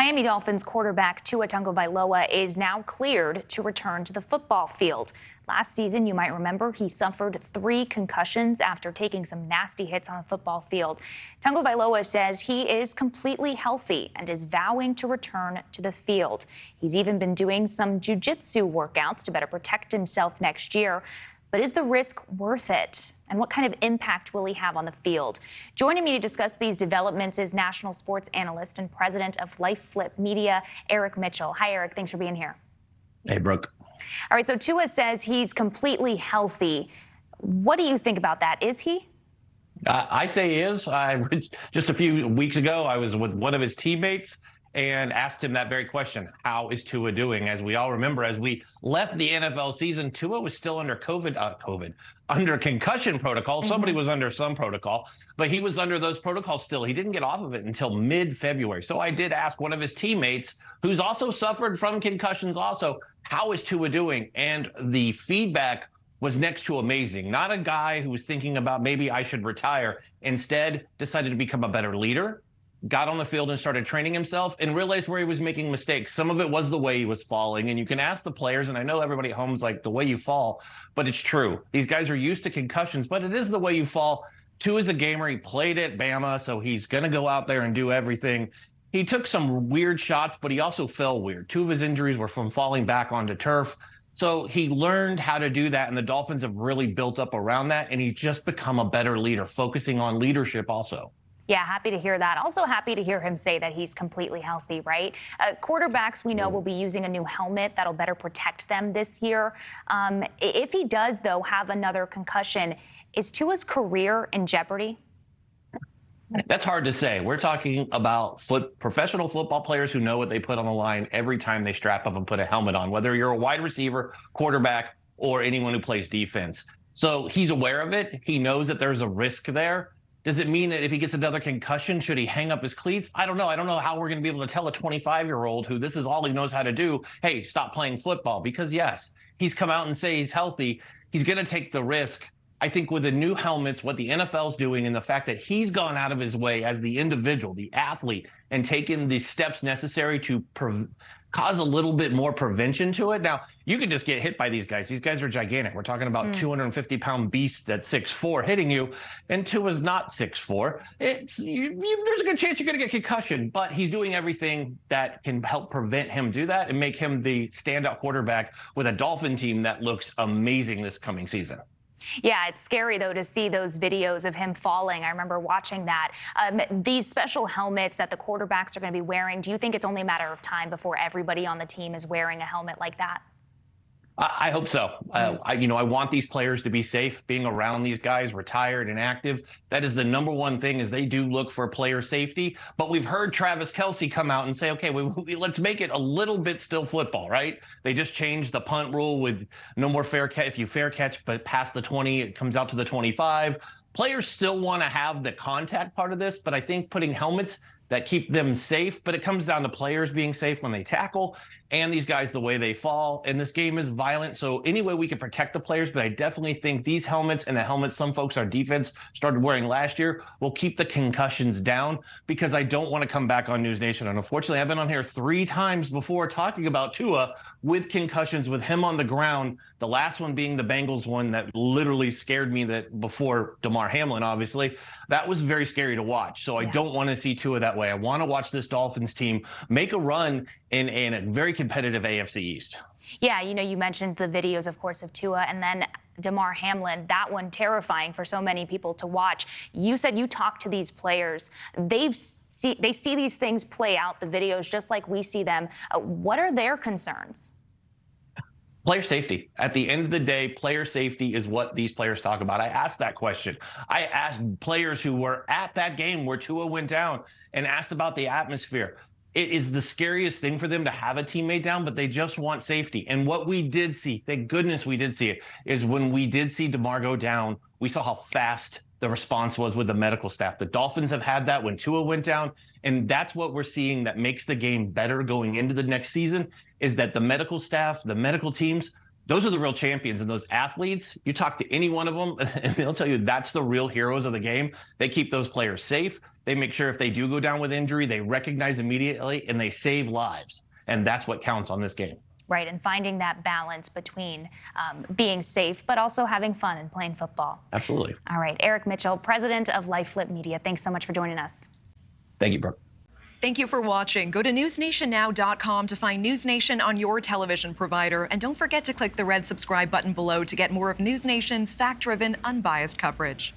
Miami Dolphins quarterback Tua Tagovailoa is now cleared to return to the football field. Last season, you might remember, he suffered 3 concussions after taking some nasty hits on the football field. Tagovailoa says he is completely healthy and is vowing to return to the field. He's even been doing some jiu-jitsu workouts to better protect himself next year. But is the risk worth it? And what kind of impact will he have on the field? Joining me to discuss these developments is national sports analyst and president of LifeFlip Media, Eric Mitchell. Hi, Eric. Thanks for being here. Hey, Brooke. All right, so Tua says he's completely healthy. What do you think about that? Is he? I say he is. Just a few weeks ago, I was with one of his teammates and asked him that very question. How is Tua doing? As we all remember, as we left the NFL season, Tua was still under under concussion protocol. Somebody was under some protocol, but he was under those protocols still. He didn't get off of it until mid-February. So I did ask one of his teammates, who's also suffered from concussions also, how is Tua doing? And the feedback was next to amazing. Not a guy who was thinking about maybe I should retire. Instead, decided to become a better leader, got on the field and started training himself and realized where he was making mistakes. Some of it was the way he was falling. And you can ask the players, and I know everybody at home's like, the way you fall, but it's true. These guys are used to concussions, but it is the way you fall. Tua's a gamer. He played at Bama, so he's going to go out there and do everything. He took some weird shots, but he also fell weird. 2 of his injuries were from falling back onto turf. So he learned how to do that, and the Dolphins have really built up around that, and he's just become a better leader, focusing on leadership also. Yeah, happy to hear that. Also happy to hear him say that he's completely healthy, right? Quarterbacks, we know, will be using a new helmet that'll better protect them this year. If he does, though, have another concussion, is Tua's career in jeopardy? That's hard to say. We're talking about professional football players who know what they put on the line every time they strap up and put a helmet on, whether you're a wide receiver, quarterback, or anyone who plays defense. So he's aware of it. He knows that there's a risk there. Does it mean that if he gets another concussion, should he hang up his cleats? I don't know. I don't know how we're going to be able to tell a 25-year-old who this is all he knows how to do, hey, stop playing football. Because, yes, he's come out and say he's healthy. He's going to take the risk. I think with the new helmets, what the NFL's doing and the fact that he's gone out of his way as the individual, the athlete, and taken the steps necessary to cause a little bit more prevention to it. Now, you could just get hit by these guys. These guys are gigantic. We're talking about 250-pound beasts at 6'4" hitting you, and Tua's not 6'4". There's a good chance you're going to get concussion, but he's doing everything that can help prevent him do that and make him the standout quarterback with a Dolphin team that looks amazing this coming season. Yeah, it's scary, though, to see those videos of him falling. I remember watching that. These special helmets that the quarterbacks are going to be wearing, do you think it's only a matter of time before everybody on the team is wearing a helmet like that? I hope so. I want these players to be safe. Being around these guys, retired and active, that is the #1 thing, is they do look for player safety. But we've heard Travis Kelce come out and say, okay, let's make it a little bit still football, right? They just changed the punt rule with no more fair catch. If you fair catch but past the 20, it comes out to the 25. Players still want to have the contact part of this, but I think putting helmets that keep them safe, but it comes down to players being safe when they tackle and these guys the way they fall. And this game is violent, so any way we can protect the players, but I definitely think these helmets and the helmets some folks on defense started wearing last year will keep the concussions down, because I don't want to come back on News Nation. And unfortunately, I've been on here 3 times before talking about Tua with concussions, with him on the ground, the last one being the Bengals one that literally scared me, that before Damar Hamlin, obviously. That was very scary to watch. So I don't want to see Tua that way. I want to watch this Dolphins team make a run in a very competitive AFC East. Yeah, you mentioned the videos, of course, of Tua, and then Damar Hamlin, that one terrifying for so many people to watch. You said you talked to these players. They see these things play out, the videos, just like we see them. What are their concerns? Player safety. At the end of the day, player safety is what these players talk about. I asked that question. I asked players who were at that game where Tua went down and asked about the atmosphere. It is the scariest thing for them to have a teammate down, but they just want safety. And what we did see, thank goodness we did see it, is when we did see Damar go down, we saw how fast the response was with the medical staff. The Dolphins have had that when Tua went down, and that's what we're seeing that makes the game better going into the next season, is that the medical staff, the medical teams, those are the real champions. And those athletes, you talk to any one of them and they'll tell you that's the real heroes of the game. They keep those players safe. They make sure if they do go down with injury, they recognize immediately and they save lives. And that's what counts on this game. Right, and finding that balance between being safe but also having fun and playing football. Absolutely. All right, Eric Mitchell, president of LifeFlip Media. Thanks so much for joining us. Thank you, Brooke. Thank you for watching. Go to newsnationnow.com to find News Nation on your television provider. And don't forget to click the red subscribe button below to get more of News Nation's fact-driven, unbiased coverage.